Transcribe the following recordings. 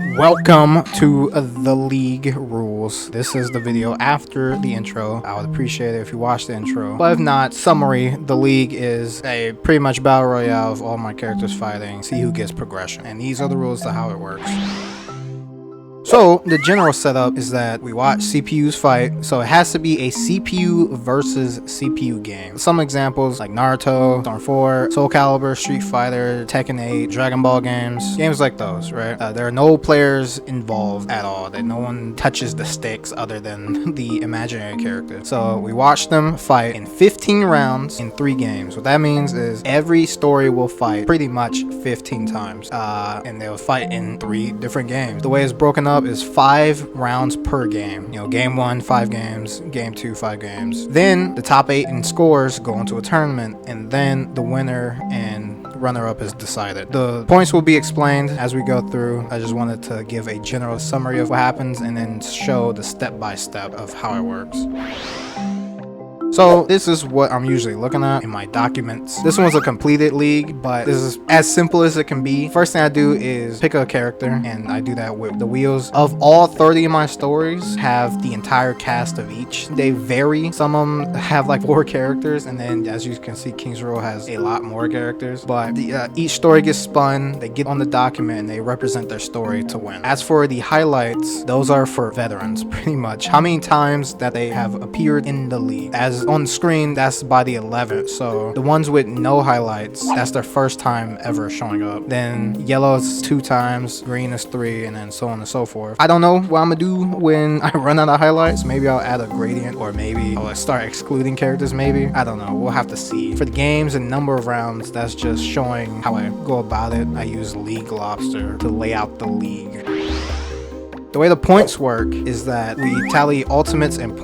Welcome to the League rules. This is the video after the intro. I would appreciate it if you watch the intro. But if not, summary, the League is a pretty much battle royale of all my characters fighting, see who gets progression. And these are the rules to how it works. So the general setup is that we watch CPUs fight, so it has to be a CPU versus CPU game. Some examples like Naruto, Storm 4, Soul Calibur, Street Fighter, Tekken 8, Dragon Ball games like those, right? There are no players involved at all, that no one touches the sticks other than the imaginary character. So we watch them fight in 15 rounds in 3 games. What that means is every story will fight pretty much 15 times, and they'll fight in 3 different games. The way it's broken up is 5 rounds per game. You know, game 1, 5 games, game 2, 5 games. Then the top 8 in scores go into a tournament, and then the winner and runner-up is decided. The points will be explained as we go through. I just wanted to give a general summary of what happens and then show the step-by-step of how it works. So this is what I'm usually looking at in my documents. This one's a completed league, but this is as simple as it can be. First thing I do is pick a character, and I do that with the wheels. Of all 30 of my stories, have the entire cast of each. They vary. Some of them have like 4 characters, and then as you can see, King's Row has a lot more characters. But each story gets spun, they get on the document, and they represent their story to win. As for the highlights, those are for veterans, pretty much. How many times that they have appeared in the league. As on screen, that's by the 11th. So the ones with no highlights, that's their first time ever showing up. Then yellow is 2 times, green is 3, and then so on and so forth. I don't know what I'm gonna do when I run out of highlights. Maybe I'll add a gradient, or maybe I'll start excluding characters, maybe. I don't know, we'll have to see. For the games and number of rounds, that's just showing how I go about it. I use League Lobster to lay out the league. The way the points work is that we tally ultimates and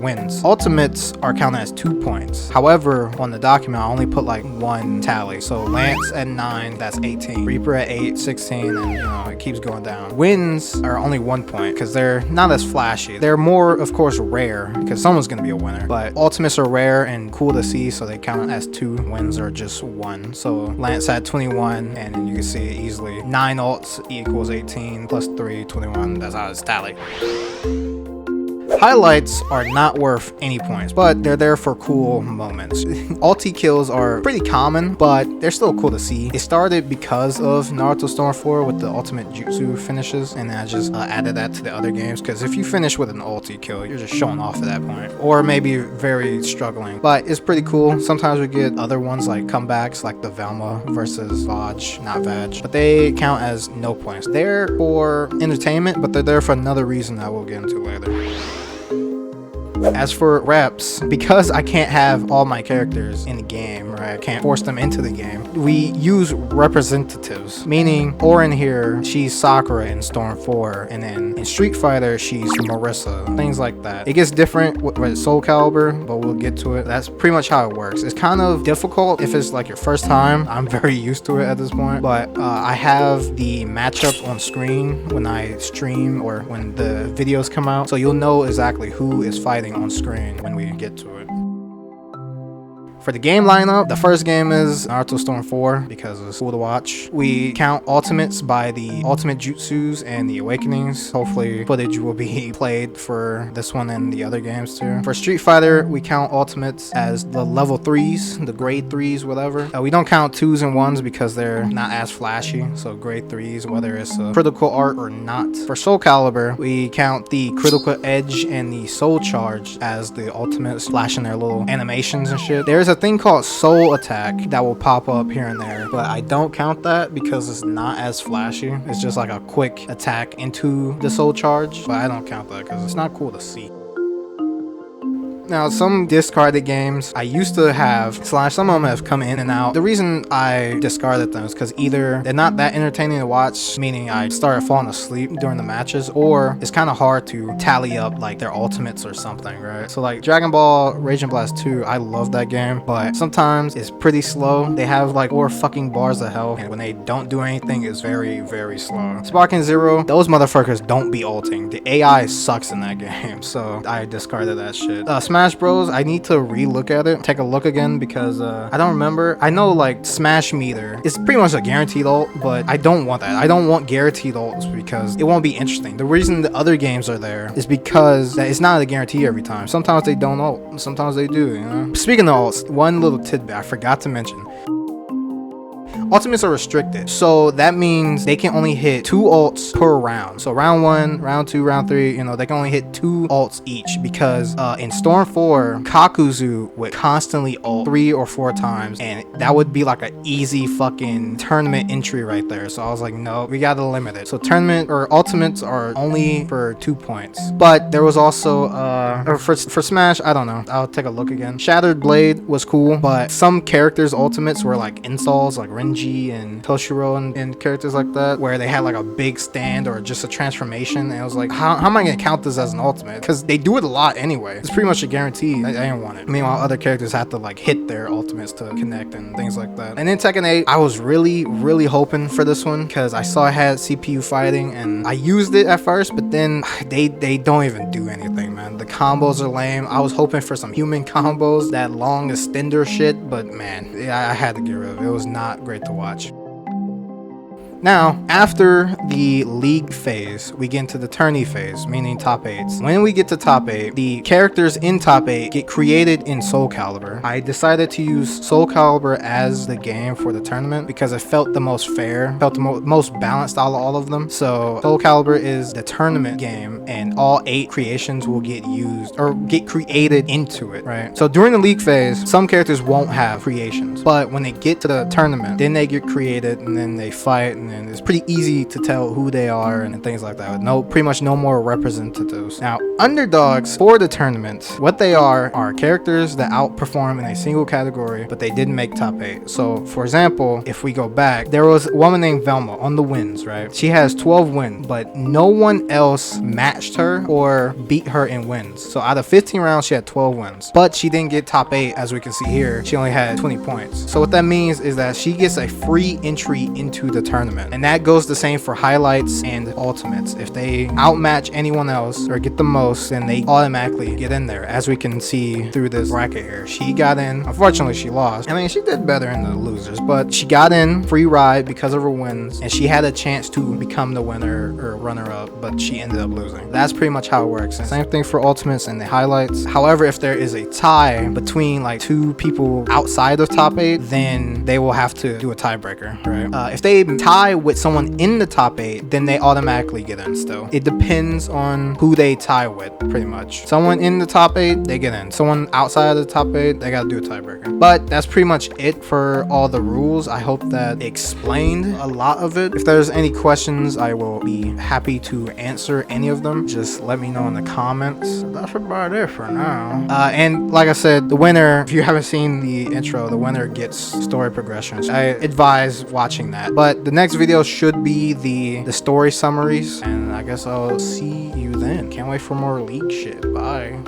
wins. Ultimates are counted as 2 points. However, on the document, I only put like 1 tally. So Lance at 9, that's 18. Reaper at 8, 16, and you know, it keeps going down. Wins are only 1 point because they're not as flashy. They're more, of course, rare because someone's gonna be a winner. But ultimates are rare and cool to see, so they count as 2. Wins are just 1. So Lance at 21, and you can see it easily. 9 ults equals 18 plus 3, 21. That's how it's tallied. Highlights are not worth any points, but they're there for cool moments. Ulti kills are pretty common, but they're still cool to see. It started because of Naruto Storm 4 with the ultimate jutsu finishes, and then I just added that to the other games, because if you finish with an ulti kill, you're just showing off at that point, or maybe very struggling. But it's pretty cool. Sometimes we get other ones like comebacks, like the Velma versus Vaj, not Vaj, but they count as no points. They're for entertainment, but they're there for another reason that we'll get into later. As for reps, because I can't have all my characters in the game, right? I can't force them into the game. We use representatives, meaning Orin here, she's Sakura in Storm 4, and then in Street Fighter, she's Marissa, things like that. It gets different with Soul Calibur, but we'll get to it. That's pretty much how it works. It's kind of difficult if it's like your first time. I'm very used to it at this point, but I have the matchups on screen when I stream or when the videos come out, so you'll know exactly who is fighting on screen when we get to it. For the game lineup, the first game is Naruto Storm 4 because it's cool to watch. We count ultimates by the ultimate jutsus and the awakenings. Hopefully footage will be played for this one and the other games too. For Street Fighter, we count ultimates as the level 3s, the grade 3s, whatever. We don't count 2s and 1s because they're not as flashy. So grade 3s, whether it's a critical art or not. For Soul Calibur, we count the critical edge and the soul charge as the ultimates, flashing their little animations and shit. There's a thing called soul attack that will pop up here and there, but I don't count that because it's not as flashy. It's just like a quick attack into the soul charge, but I don't count that because it's not cool to see. Now, some discarded games I used to have, some of them have come in and out. The reason I discarded them is because either they're not that entertaining to watch, meaning I started falling asleep during the matches, or it's kind of hard to tally up like their ultimates or something, right? So like Dragon Ball Raging Blast 2, I love that game, but sometimes it's pretty slow. They have like 4 fucking bars of health, and when they don't do anything, it's very, very slow. Sparking Zero, those motherfuckers don't be ulting. The AI sucks in that game, so I discarded that shit. Smash Bros, I need to re-look at it, take a look again, because I don't remember. I know like Smash Meter is pretty much a guaranteed ult, but I don't want that. I don't want guaranteed ults because it won't be interesting. The reason the other games are there is because that it's not a guarantee every time. Sometimes they don't ult, sometimes they do, you know? Speaking of ults, one little tidbit I forgot to mention. Ultimates are restricted, so that means they can only hit 2 ults per round. So round 1, round 2, round 3, you know, they can only hit 2 ults each, because in Storm 4, Kakuzu would constantly ult 3 or 4 times, and that would be like an easy fucking tournament entry right there. So I was like, no, we gotta limit it. So tournament or ultimates are only for 2 points. But there was also for Smash, I don't know, I'll take a look again. Shattered Blade was cool, but some characters ultimates were like installs, like Renji and Toshiro and characters like that, where they had like a big stand or just a transformation, and I was like, how am I gonna count this as an ultimate? Because they do it a lot anyway. It's pretty much a guarantee. I didn't want it. Meanwhile, other characters have to like hit their ultimates to connect and things like that. And in Tekken 8, I was really hoping for this one because I saw it had CPU fighting, and I used it at first, but then they don't even do anything, man. The combos are lame. I was hoping for some human combos, that long extender shit, but man, I had to get rid of it. It was not great to watch. Now, after the league phase, we get into the tourney phase, meaning top 8s. When we get to top 8, the characters in top 8 get created in Soul Calibur. I decided to use Soul Calibur as the game for the tournament because it felt the most fair, felt the most balanced out of all of them. So Soul Calibur is the tournament game, and all 8 creations will get used or get created into it, right? So during the league phase, some characters won't have creations, but when they get to the tournament, then they get created, and then they fight, and it's pretty easy to tell who they are and things like that. Pretty much no more representatives. Now, underdogs for the tournament, what they are characters that outperform in a single category, but they didn't make top 8. So, for example, if we go back, there was a woman named Velma on the wins, right? She has 12 wins, but no one else matched her or beat her in wins. So out of 15 rounds, she had 12 wins, but she didn't get top 8. As we can see here, she only had 20 points. So what that means is that she gets a free entry into the tournament. And that goes the same for highlights and ultimates. If they outmatch anyone else or get the most, then they automatically get in there. As we can see through this bracket here, she got in. Unfortunately, she lost. I mean, she did better in the losers, but she got in free ride because of her wins, and she had a chance to become the winner or runner-up, but she ended up losing. That's pretty much how it works. And same thing for ultimates and the highlights. However, if there is a tie between like 2 people outside of top 8, then they will have to do a tiebreaker, right? If they tie with someone in the top 8, then they automatically get in still. It depends on who they tie with, pretty much. Someone in the top 8, they get in. Someone outside of the top 8, they gotta do a tiebreaker. But that's pretty much it for all the rules. I hope that explained a lot of it. If there's any questions, I will be happy to answer any of them. Just let me know in the comments. That's about it for now. And like I said, the winner, if you haven't seen the intro, the winner gets story progressions. I advise watching that. But the next video should be the story summaries, and I guess I'll see you then. Can't wait for more league shit. Bye.